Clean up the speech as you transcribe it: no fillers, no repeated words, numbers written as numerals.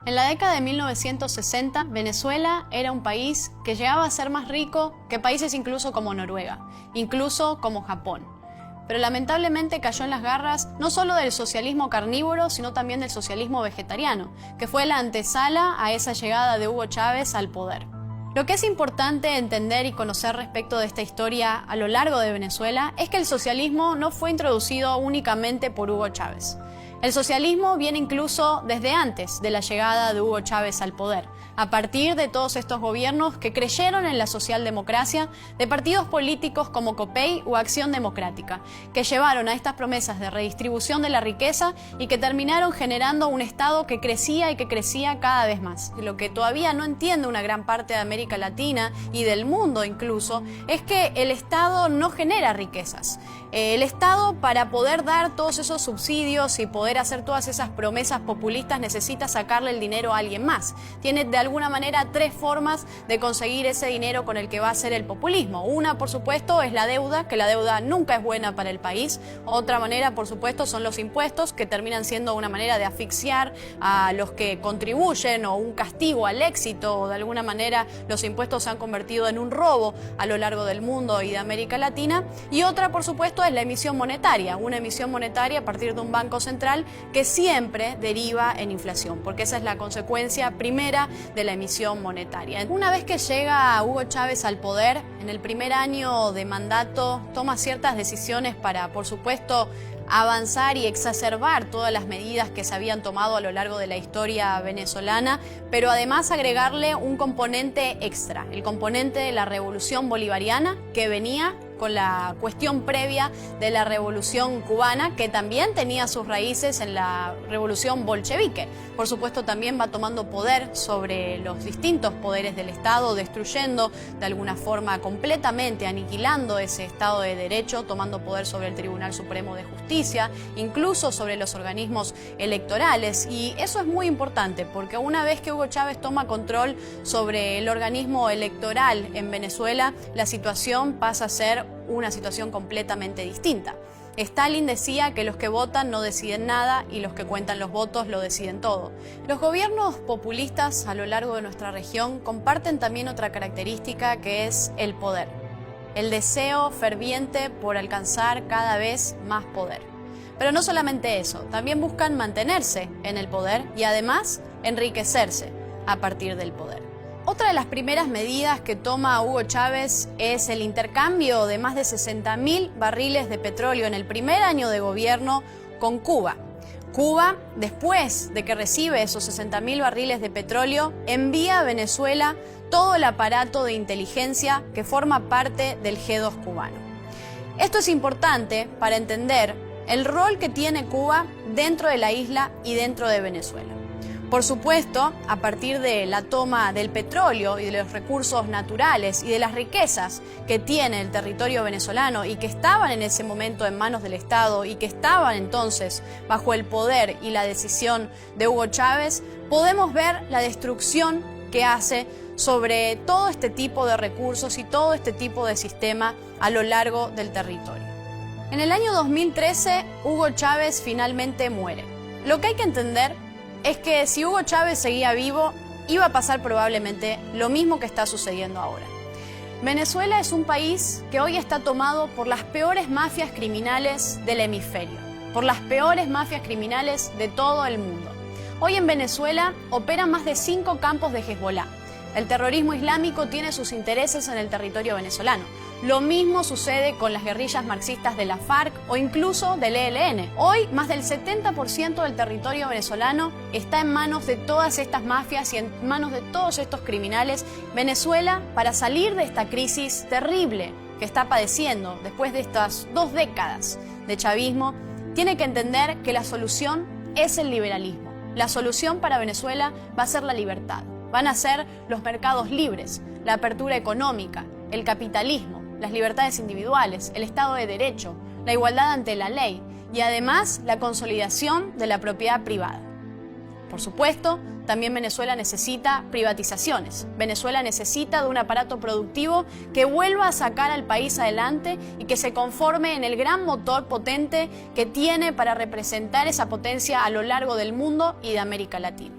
En la década de 1960, Venezuela era un país que llegaba a ser más rico que países incluso como Noruega, incluso como Japón. Pero lamentablemente cayó en las garras no solo del socialismo carnívoro, sino también del socialismo vegetariano, que fue la antesala a esa llegada de Hugo Chávez al poder. Lo que es importante entender y conocer respecto de esta historia a lo largo de Venezuela es que el socialismo no fue introducido únicamente por Hugo Chávez. El socialismo viene incluso desde antes de la llegada de Hugo Chávez al poder, a partir de todos estos gobiernos que creyeron en la socialdemocracia de partidos políticos como COPEI o Acción Democrática, que llevaron a estas promesas de redistribución de la riqueza y que terminaron generando un Estado que crecía y que crecía cada vez más. Lo que todavía no entiende una gran parte de América Latina y del mundo incluso, es que el Estado no genera riquezas. El Estado, para poder dar todos esos subsidios y poder hacer todas esas promesas populistas, necesita sacarle el dinero a alguien más. Tiene de alguna manera tres formas de conseguir ese dinero con el que va a hacer el populismo. Una, por supuesto, es la deuda, que la deuda nunca es buena para el país. Otra manera, por supuesto, son los impuestos, que terminan siendo una manera de asfixiar a los que contribuyen o un castigo al éxito, o de alguna manera los impuestos se han convertido en un robo a lo largo del mundo y de América Latina. Y otra, por supuesto, es la emisión monetaria, una emisión monetaria a partir de un banco central que siempre deriva en inflación, porque esa es la consecuencia primera de la emisión monetaria. Una vez que llega Hugo Chávez al poder, en el primer año de mandato toma ciertas decisiones para, por supuesto, avanzar y exacerbar todas las medidas que se habían tomado a lo largo de la historia venezolana, pero además agregarle un componente extra, el componente de la revolución bolivariana que venía con la cuestión previa de la revolución cubana, que también tenía sus raíces en la revolución bolchevique. Por supuesto, también va tomando poder sobre los distintos poderes del Estado, destruyendo de alguna forma completamente, aniquilando ese Estado de Derecho, tomando poder sobre el Tribunal Supremo de Justicia, incluso sobre los organismos electorales. Y eso es muy importante, porque una vez que Hugo Chávez toma control sobre el organismo electoral en Venezuela, la situación pasa a ser una situación completamente distinta. Stalin decía que los que votan no deciden nada y los que cuentan los votos lo deciden todo. Los gobiernos populistas a lo largo de nuestra región comparten también otra característica, que es el poder. El deseo ferviente por alcanzar cada vez más poder. Pero no solamente eso, también buscan mantenerse en el poder y además enriquecerse a partir del poder. Otra de las primeras medidas que toma Hugo Chávez es el intercambio de más de 60.000 barriles de petróleo en el primer año de gobierno con Cuba. Cuba, después de que recibe esos 60.000 barriles de petróleo, envía a Venezuela todo el aparato de inteligencia que forma parte del G2 cubano. Esto es importante para entender el rol que tiene Cuba dentro de la isla y dentro de Venezuela. Por supuesto, a partir de la toma del petróleo y de los recursos naturales y de las riquezas que tiene el territorio venezolano y que estaban en ese momento en manos del Estado y que estaban entonces bajo el poder y la decisión de Hugo Chávez, podemos ver la destrucción que hace sobre todo este tipo de recursos y todo este tipo de sistema a lo largo del territorio. En el año 2013, Hugo Chávez finalmente muere. Lo que hay que entender es que si Hugo Chávez seguía vivo, iba a pasar probablemente lo mismo que está sucediendo ahora. Venezuela es un país que hoy está tomado por las peores mafias criminales del hemisferio, por las peores mafias criminales de todo el mundo. Hoy en Venezuela operan más de 5 campos de Hezbollah. El terrorismo islámico tiene sus intereses en el territorio venezolano. Lo mismo sucede con las guerrillas marxistas de la FARC o incluso del ELN. Hoy, más del 70% del territorio venezolano está en manos de todas estas mafias y en manos de todos estos criminales. Venezuela, para salir de esta crisis terrible que está padeciendo después de estas 2 décadas de chavismo, tiene que entender que la solución es el liberalismo. La solución para Venezuela va a ser la libertad. Van a ser los mercados libres, la apertura económica, el capitalismo, las libertades individuales, el Estado de Derecho, la igualdad ante la ley y además la consolidación de la propiedad privada. Por supuesto, también Venezuela necesita privatizaciones. Venezuela necesita de un aparato productivo que vuelva a sacar al país adelante y que se conforme en el gran motor potente que tiene para representar esa potencia a lo largo del mundo y de América Latina.